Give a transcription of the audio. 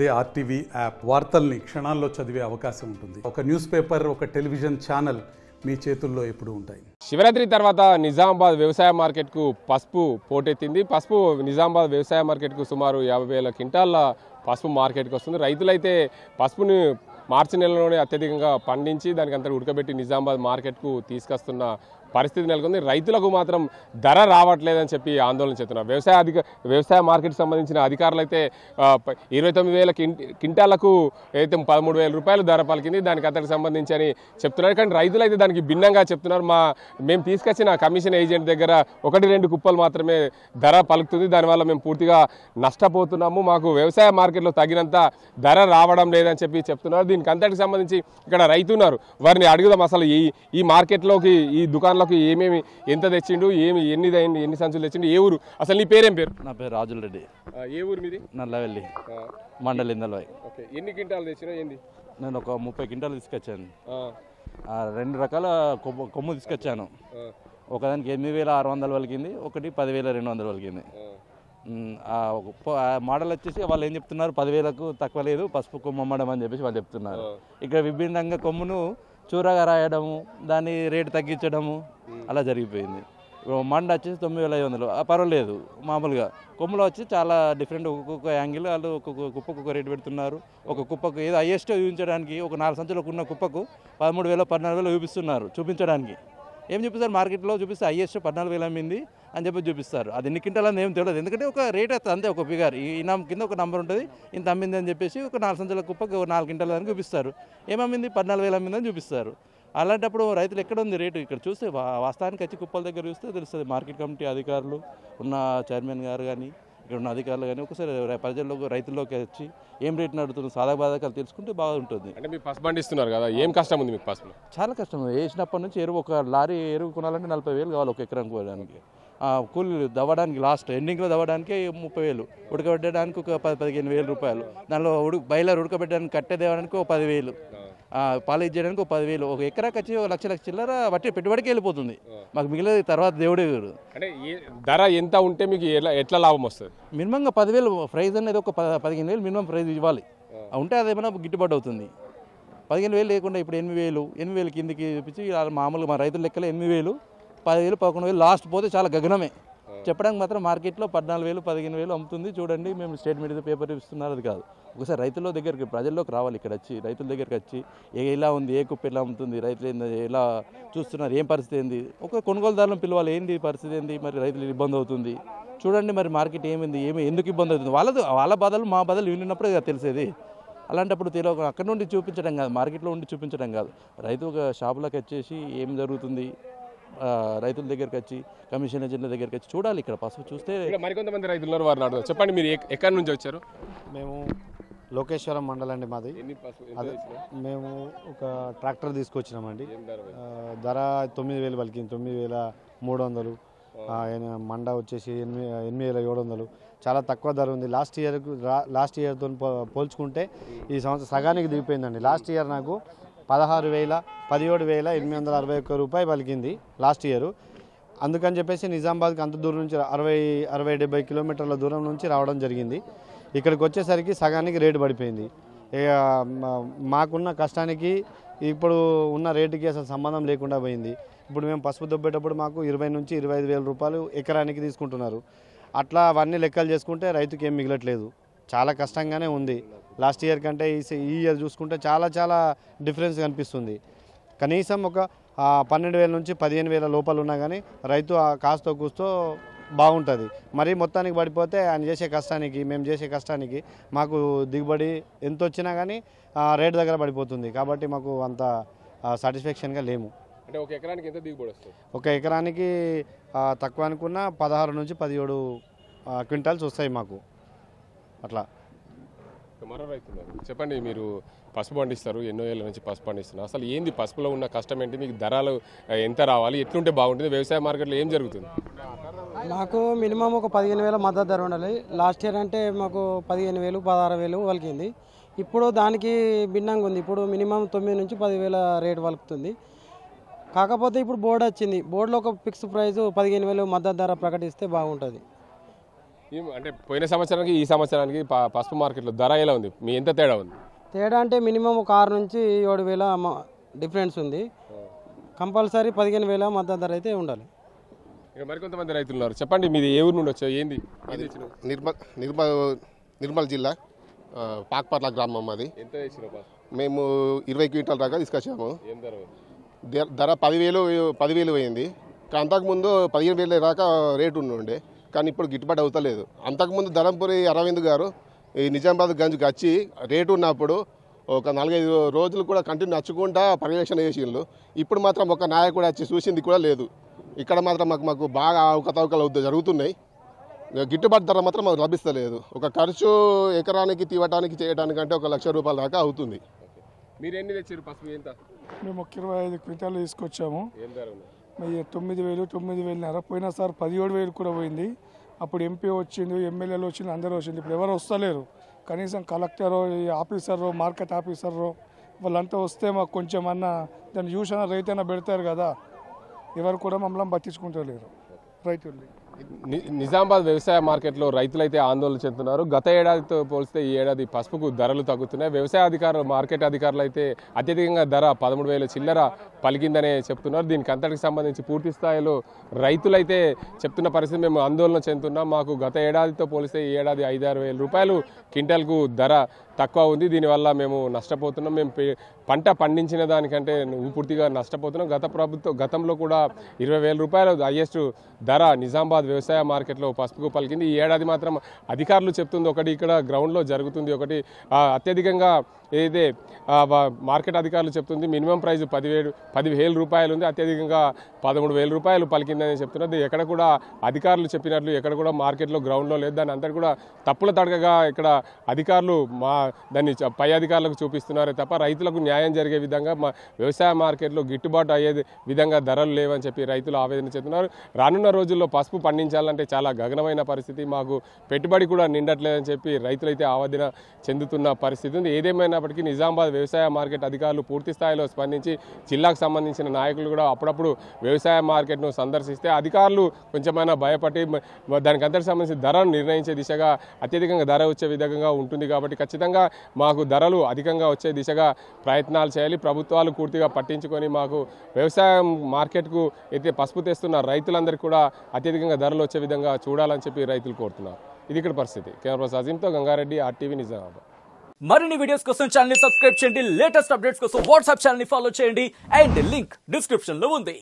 అదే RTV app వార్తల్ని క్షణాల్లో చదివే అవకాశం ఉంటుంది. ఒక న్యూస్ పేపర్, ఒక టెలివిజన్ ఛానల్ మీ చేతుల్లో ఎప్పుడూ ఉంటాయి. శివరాత్రి తర్వాత నిజామాబాద్ వ్యవసాయ మార్కెట్కు పసుపు పోటెత్తింది. పసుపు నిజామాబాద్ వ్యవసాయ మార్కెట్కు సుమారు 50,000 క్వింటాల పసుపు మార్కెట్కి వస్తుంది. రైతులైతే పసుపుని మార్చి నెలలోనే అత్యధికంగా పండించి దానికి అంతా ఉడకబెట్టి నిజామాబాద్ మార్కెట్కు తీసుకొస్తున్న పరిస్థితి నెలకొంది. రైతులకు మాత్రం ధర రావట్లేదని చెప్పి ఆందోళన చేస్తున్నారు. వ్యవసాయ మార్కెట్కి సంబంధించిన అధికారులు అయితే 29,000 క్వింటాలకు అయితే 13,000 రూపాయలు ధర పలికింది. దానికి అంతకు సంబంధించి అని చెప్తున్నారు. కానీ రైతులు అయితే దానికి భిన్నంగా చెప్తున్నారు. మేము తీసుకొచ్చిన కమిషన్ ఏజెంట్ దగ్గర 1-2 కుప్పలు మాత్రమే ధర పలుకుతుంది. దానివల్ల మేము పూర్తిగా నష్టపోతున్నాము. మాకు వ్యవసాయ మార్కెట్లో తగినంత ధర రావడం లేదని చెప్పి చెప్తున్నారు. దీనికి అంతటికి సంబంధించి ఇక్కడ రైతు ఉన్నారు, వారిని అడుగుదాం. అసలు ఈ మార్కెట్లోకి, ఈ దుకాణంలోకి ఏమేమి ఎంత తెచ్చిండు, ఎన్ని సంచులు తెచ్చిండు, ఏ ఊరు, అసలు నీ పేరేం పేరు? నా పేరు రాజుల రెడ్డి. ఏ ఊరు మీది? నల్లవెల్లి మండలి ఇందల్వాయి. ఓకే, ఎన్ని క్వింటాలు తెచ్చినా? ఏంది? నేను ఒక 30 క్వింటాలు తీసుకొచ్చాను. 2 రకాల కొమ్ము తీసుకొచ్చాను. ఒకదానికి 8,600 పలికింది, ఒకటి 10,200 పలికింది. మోడల్ వచ్చేసి వాళ్ళు ఏం చెప్తున్నారు, 10,000కు తక్కువ లేదు పసుపు కొమ్ము అమ్మడం అని చెప్పేసి వాళ్ళు చెప్తున్నారు. ఇక్కడ విభిన్నంగా కొమ్మును చూరగా రాయడము, దాన్ని రేటు తగ్గించడము అలా జరిగిపోయింది. మండ వచ్చేసి 9,500, పర్వాలేదు. మామూలుగా కొమ్ములో వచ్చి చాలా డిఫరెంట్, ఒక్కొక్క యాంగిల్ వాళ్ళు ఒక్కొక్క కుప్పకు ఒక రేటు పెడుతున్నారు. ఒక కుప్పకు ఏదో హైయెస్ట్ చూపించడానికి ఒక 4 సంచులకు ఉన్న కుప్పకు 13,000, 14,000 చూపించడానికి ఏం చూపిస్తారు, మార్కెట్లో చూపిస్తే హైయెస్ట్ 14,000 అమ్మింది అని చెప్పి చూపిస్తారు. అది ఎన్ని క్వింటాలని ఏం తెలియదు, ఎందుకంటే ఒక రేట్ అయితే అంతే, ఒక ఫిగర్ ఈ కింద ఒక నంబర్ ఉంటుంది, ఇంత అమ్మింది అని చెప్పేసి ఒక 4 సంచుల కుప్పకు 4 క్వింటాల అని చూపిస్తారు. ఏమమ్మింది, 14,000 అమ్మిందని చూపిస్తారు. అలాంటప్పుడు రైతులు ఎక్కడ ఉంది రేటు? ఇక్కడ చూస్తే వాస్తవానికి వచ్చి కుప్పల దగ్గర చూస్తే తెలుస్తుంది. మార్కెట్ కమిటీ అధికారులు ఉన్న చైర్మన్ గారు కానీ, ఇక్కడ ఉన్న అధికారులు కానీ ఒకసారి ప్రజల్లోకి, రైతుల్లోకి వచ్చి ఏం రేటు నడుతుంది సాధక బాధకాలు తెలుసుకుంటే బాగుంటుంది. అంటే మీరు పసుపు పండిస్తున్నారు కదా, ఏం కష్టం ఉంది మీకు పసుపులో? చాలా కష్టం. వేసినప్పటి నుంచి ఎరువు, ఒక లారీ ఎరువు కొనాలంటే 40,000 కావాలి ఒక ఎకరానికి పోయడానికి. కూలీలు దవ్వడానికి, లాస్ట్ ఎండింగ్లో దవ్వడానికి 30,000, ఉడకబెట్టడానికి ఒక 15,000 రూపాయలు, దానిలో బయలర్ ఉడకబెట్టడానికి కట్టేదేవడానికి ఒక 10,000, పాలిష్ చేయడానికి ఒక 10,000. ఒక ఎకరాకి వచ్చి 1,00,000 చిల్లర బట్టి పెట్టుబడికి వెళ్ళిపోతుంది. మాకు మిగిలిన తర్వాత దేవుడే. అంటే ధర ఎంత ఉంటే మీకు ఎట్లా లాభం వస్తుంది? మినిమంగా 10,000 ప్రైజ్ అనేది ఒక 15,000 మినిమం ప్రైజ్ ఇవ్వాలి. ఉంటే అదేమైనా గిట్టుబాటు అవుతుంది. 15,000 లేకుండా ఇప్పుడు 8,000 కిందికి చూపించి మామూలుగా మా రైతుల లెక్కలో 8,000, 10,000, 11,000 లాస్ట్ పోతే చాలా గగనమే. చెప్పడానికి మాత్రం మార్కెట్లో 14,000, 15,000 అమ్ముతుంది. చూడండి, మేము స్టేట్ మీడియా పేపర్ ఇస్తున్నారు, అది కాదు. ఒకసారి రైతుల దగ్గరికి, ప్రజల్లోకి రావాలి. ఇక్కడ వచ్చి రైతుల దగ్గరికి వచ్చి ఎలా ఉంది, ఏ కుప్ప ఎలా అమ్ముతుంది, రైతులు ఎలా చూస్తున్నారు, ఏం పరిస్థితి ఏంది, ఒక కొనుగోలుదారులను పిలవాలి. ఏంది పరిస్థితి ఏంది, మరి రైతులు ఇబ్బంది అవుతుంది చూడండి, మరి మార్కెట్ ఏమైంది, ఎందుకు ఇబ్బంది అవుతుంది, వాళ్ళ బాధలు మా బాధలు విన్నప్పుడే తెలిసేది. అలాంటప్పుడు తెలియక అక్కడ నుండి చూపించడం కాదు, మార్కెట్లో ఉండి చూపించడం కాదు, రైతు ఒక షాపులోకి వచ్చేసి ఏం జరుగుతుంది, రైతుల దగ్గరికి వచ్చి, కమిషన్ ఏజెంట్ల దగ్గరికి వచ్చి చూడాలి. ఇక్కడ పసుపు చూస్తే మరికొంతమంది రైతులు ఉన్నారు, వారిని అడుగుదాం. చెప్పండి, మీరు ఎక్కడి నుంచి వచ్చారు? మేము లోకేశ్వరం మండలం అండి మాది. మేము ఒక ట్రాక్టర్ తీసుకొచ్చినామండి. ధర 9,000 పలికింది, 9,300. మండ వచ్చేసి 8,700. చాలా తక్కువ ధర ఉంది. లాస్ట్ ఇయర్తో పోల్చుకుంటే ఈ సంవత్సరం సగానికి దిగిపోయిందండి. లాస్ట్ ఇయర్ నాకు 17,861 రూపాయలు పలికింది లాస్ట్ ఇయర్. అందుకని చెప్పేసి నిజామాబాద్కి అంత దూరం నుంచి 60-70 కిలోమీటర్ల దూరం నుంచి రావడం జరిగింది. ఇక్కడికి వచ్చేసరికి సగానికి రేటు పడిపోయింది. మాకున్న కష్టానికి ఇప్పుడు ఉన్న రేటుకి అసలు సంబంధం లేకుండా పోయింది. ఇప్పుడు మేము పసుపు దొబ్బేటప్పుడు మాకు 20,000 నుంచి 25,000 రూపాయలు ఎకరానికి తీసుకుంటున్నారు. అట్లా అవన్నీ లెక్కలు చేసుకుంటే రైతుకి ఏం మిగలట్లేదు. చాలా కష్టంగానే ఉంది. లాస్ట్ ఇయర్ కంటే ఈ ఇయర్ చూసుకుంటే చాలా డిఫరెన్స్ కనిపిస్తుంది. కనీసం ఒక 12,000 నుంచి 15,000 లోపల ఉన్నా కానీ రైతు కాస్తో కూస్తో బాగుంటుంది. మరి మొత్తానికి పడిపోతే ఆయన చేసే కష్టానికి, మేము చేసే కష్టానికి మాకు దిగుబడి ఎంత వచ్చినా కానీ రేటు దగ్గర పడిపోతుంది. కాబట్టి మాకు అంత సాటిస్ఫాక్షన్గా లేము. అంటే ఒక ఎకరానికి ఎంత దిగుబడి వస్తుంది? ఒక ఎకరానికి తక్కువ అనుకున్న 16 నుంచి 17 క్వింటాల్స్ వస్తాయి మాకు. అట్లా మరో రైతున్నారు, చెప్పండి, మీరు పసుపు పండిస్తారు, ఎన్నో ఏళ్ళ నుంచి పసుపు పండిస్తున్నారు. అసలు ఏంది పసుపులో ఉన్న కష్టం ఏంటి, మీకు ధరలు ఎంత రావాలి, ఎట్లుంటే బాగుంటుంది, వ్యవసాయ మార్కెట్లో ఏం జరుగుతుంది? మాకు మినిమం ఒక 15,000 మద్దతు ధర ఉండాలి. లాస్ట్ ఇయర్ అంటే మాకు 15,000, 16,000 వలికింది. ఇప్పుడు దానికి భిన్నంగా ఉంది. ఇప్పుడు మినిమం 9 నుంచి 10,000 రేటు వలుకుతుంది. కాకపోతే ఇప్పుడు బోర్డు వచ్చింది. బోర్డులో ఒక ఫిక్స్ ప్రైస్ 15,000 మద్దతు ధర ప్రకటిస్తే బాగుంటుంది. అంటే పోయిన సంవత్సరానికి ఈ సంవత్సరానికి పసుపు మార్కెట్లో ధర ఎలా ఉంది? మీ ఎంత తేడా ఉంది? తేడా అంటే మినిమం ఒక 6 నుంచి 7,000 డిఫరెన్స్ ఉంది. కంపల్సరీ 15,000 మద్దతు ధర అయితే ఉండాలి. ఇక మరికొంతమంది రైతులు ఉన్నారు. చెప్పండి, మీది ఏ ఊరు నుండి వచ్చావు? ఏంది? నిర్మల్ జిల్లా పాక్పర్ల గ్రామం అది. ఎంత తెచ్చినావు? మేము 20 క్వింటాల దాకా తీసుకొచ్చాము. ఏం ధర? ధర 10,000 అయింది. అంతకుముందు 15,000 దాకా రేటు ఉండే, కానీ ఇప్పుడు గిట్టుబాటు అవుతలేదు. అంతకుముందు ధరంపురి అరవింద్ గారు ఈ నిజామాబాద్ గంజ్కి వచ్చి రేటు ఉన్నప్పుడు ఒక 4-5 రోజులు కూడా కంటిన్యూ నచ్చుకుంటా పర్యవేక్షణ చేసిండ్రు. ఇప్పుడు మాత్రం ఒక నాయకుడు వచ్చి చూసింది కూడా లేదు. ఇక్కడ మాత్రం మాకు బాగా అవకతవకలు జరుగుతున్నాయి. గిట్టుబాటు ధర మాత్రం మాకు లభిస్తలేదు. ఒక ఖర్చు ఎకరానికి తీవటానికి చేయడానికంటే 1 లక్ష రూపాయల దాకా అవుతుంది. మీరు ఎన్ని తెచ్చారు పసుపు? ఎంత? మేము 25 క్వింటాలు తీసుకొచ్చాము. ఏం ధర ఉంది? 9,000 పోయినసారి 17,000 కూడా పోయింది. అప్పుడు ఎంపీ వచ్చింది, ఎమ్మెల్యేలు వచ్చింది, అందరూ వచ్చింది. ఇప్పుడు ఎవరు వస్తలేరు. కనీసం కలెక్టరో, ఆఫీసర్రో, మార్కెట్ ఆఫీసర్రో వాళ్ళంతా వస్తే మాకు కొంచెం అన్న దాన్ని చూసినా రైతైనా పెడతారు కదా. ఎవరు కూడా మమ్మల్ని పట్టించుకుంటలేరు రైతుల్ని. నిజామాబాద్ వ్యవసాయ మార్కెట్లో రైతులైతే ఆందోళన చెందుతున్నారు. గత ఏడాదితో పోలిస్తే ఈ ఏడాది పసుపుకు ధరలు తగ్గుతున్నాయి. వ్యవసాయ అధికారులు, మార్కెట్ అధికారులు అయితే అత్యధికంగా ధర 13,000 చిల్లర పలికిందనే చెప్తున్నారు. దీనికి అంతటికి సంబంధించి పూర్తి స్థాయిలో రైతులైతే చెప్తున్న పరిస్థితి, మేము ఆందోళన చెందుతున్నాం. మాకు గత ఏడాదితో పోలిస్తే ఈ ఏడాది 5-6 వేల రూపాయలు క్వింటాల్కు ధర తక్కువ ఉంది. దీనివల్ల మేము నష్టపోతున్నాం. మేము పంట పండించిన దానికంటే పూర్తిగా నష్టపోతున్నాం. గతంలో కూడా 20,000 రూపాయలు హైయెస్ట్ ధర నిజామాబాద్ వ్యవసాయ మార్కెట్లో పసుపుకు పలికింది. ఈ ఏడాది మాత్రం అధికారులు చెప్తుంది ఒకటి, ఇక్కడ గ్రౌండ్లో జరుగుతుంది ఒకటి. అత్యధికంగా ఏదైతే మార్కెట్ అధికారులు చెప్తుంది మినిమం ప్రైస్ 10,000 రూపాయలు ఉంది, అత్యధికంగా 13,000 రూపాయలు పలికిందని చెప్తున్నది. ఎక్కడ కూడా అధికారులు చెప్పినట్లు ఎక్కడ కూడా మార్కెట్లో గ్రౌండ్లో లేదు. దాన్ని అంతా కూడా తప్పుల తడకగా ఇక్కడ అధికారులు దాన్ని పై అధికారులకు చూపిస్తున్నారే తప్ప రైతులకు న్యాయం జరిగే విధంగా వ్యవసాయ మార్కెట్లో గిట్టుబాటు అయ్యే విధంగా ధరలు లేవని చెప్పి రైతులు ఆవేదన చెందుతున్నారు. రానున్న రోజుల్లో పసుపు పండించాలంటే చాలా గగనమైన పరిస్థితి, మాకు పెట్టుబడి కూడా నిండట్లేదని చెప్పి రైతులైతే ఆవేదన చెందుతున్న పరిస్థితి ఉంది. ఏదేమైనప్పటికీ నిజామాబాద్ వ్యవసాయ మార్కెట్ అధికారులు పూర్తి స్థాయిలో స్పందించి జిల్లాకు సంబంధించిన నాయకులు కూడా అప్పుడప్పుడు వ్యవసాయ మార్కెట్ను సందర్శిస్తే అధికారులు కొంచెమైనా భయపడి దానికి అంతటికి సంబంధించి ధరను నిర్ణయించే దిశగా అత్యధికంగా ధర వచ్చే విధంగా ఉంటుంది. కాబట్టి ఖచ్చితంగా మాకు ధరలు అధికంగా వచ్చే దిశగా ప్రయత్నాలు చేయాలి. ప్రభుత్వాలు పూర్తిగా పట్టించుకొని మాకు వ్యవసాయ మార్కెట్కు అయితే పసుపు తెస్తున్న రైతులందరికీ కూడా అత్యధికంగా ధరలు వచ్చే విధంగా చూడాలని చెప్పి రైతులు కోరుతున్నారు. ఇది ఇక్కడ పరిస్థితి. కెమెరా పర్సన్ అజీంతో గంగారెడ్డి, RTV నిజామాబాద్. మరిన్ని వీడియోస్ కోసం ఛానల్ ని సబ్స్క్రైబ్ చేయండి. లేటెస్ట్ అప్డేట్స్ కోసం వాట్సాప్ ఛానల్ ని ఫాలో చేయండి. అండ్ లింక్ డిస్క్రిప్షన్ లో ఉంది.